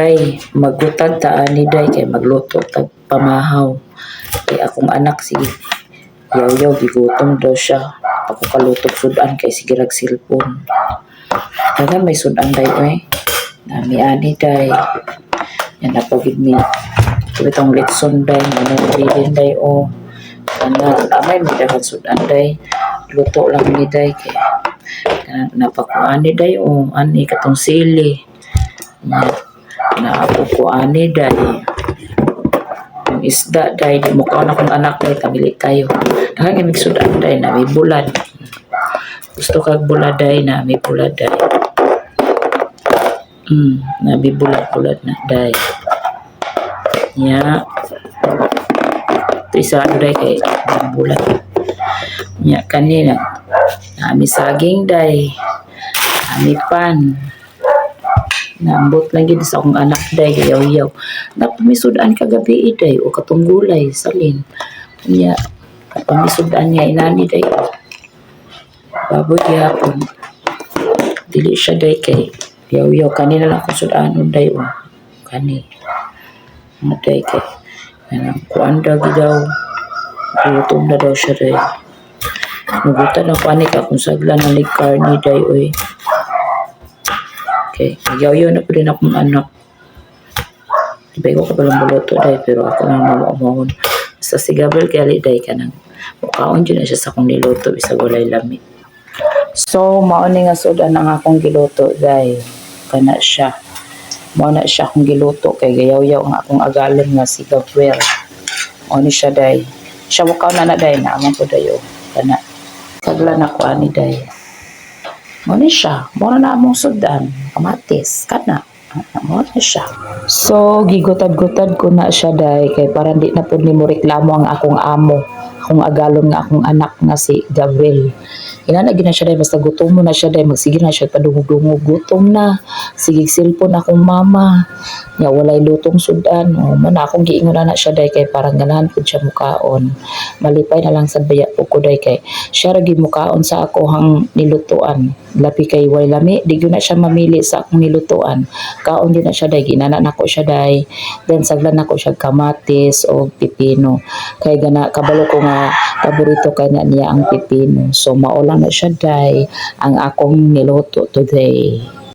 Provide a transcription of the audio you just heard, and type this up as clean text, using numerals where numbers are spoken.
Ay, magutag ta ani day kay magluto tag pamahaw. Kay akong anak si yaw gigutom daw siya. Ako kalutog sudan kay sige rag cellphone. Kaya may sudan day oy. Nami ani day. Yan na pagid mi. Itong litson day, manong day o. Kana amay mi dapat sudan day. Luto lang ni day kay napakuani day o ani katong sili. Na ako ko ani day. Yung isda day, di mo kaon akong anak day, kamili kayo. Nakakimig sudan day na may bulad. Gusto kag bulad day na may bulad day. Na may bulad na day. Ya. Ito isa ano day kay bulad. Ya kanina. Nami saging day. Nami pan. Naambot lang gid sa akong anak day yaw. Napamisudan kagabi day o katong gulay salin. Nya napamisudan niya inani day. Baboy gyapon. Dili siya day kay yaw kanina lang akong sudanon day o. Kani. Ano day kay anang kuanda gid daw. Gutom na daw siya day. Nugutan na panik akong sagla na likar ni day oy. Okay, yaw na po rin akong anak. Ibay ko ka palang buluto day, pero ako nang mamamahon. Sa si Gabriel kaya day ka nang mukaon dyan na siya sa akong niluto, isa walay lami. So, mauni nga sudan ang akong giluto day. Kana siya. Mauna siya akong giluto, kay gayaw ang akong agalon nga si Gabriel. Mauni siya day. Siya mukaon na day, naamang ko dayo. Kana. Sagla na ko ani day. Muna siya. Muna na among sudan. Kamatis. Kana. Muna siya. So, gigutad-gutad ko na siya day. Kay parang di na po ni mo reklamo ang akong amo. Akong agalon nga akong anak nga si Gabriel. Inanagin na siya day. Basta gutom mo na siya day. Magsige na siya. Padungog-dungog. Gutom na. Sige cellphone akong mama. Nga walay lutong sudan. O, mana akong giingon na siya day. Kay parang ganahan po siya mukaon. Malipay na lang sa baya po ko day. Kay siya ragi mukaon sa ako hang nilutuan. Lapi kay way lami. Di na siya mamili sa akong nilutuan. Kaon din na siya day. Ginana na ko siya day. Then saglan na ko siya kamatis o pipino. Kay gana kabalo ko nga paborito kay na niya ang pipino. So maulang na siya day ang akong niluto today.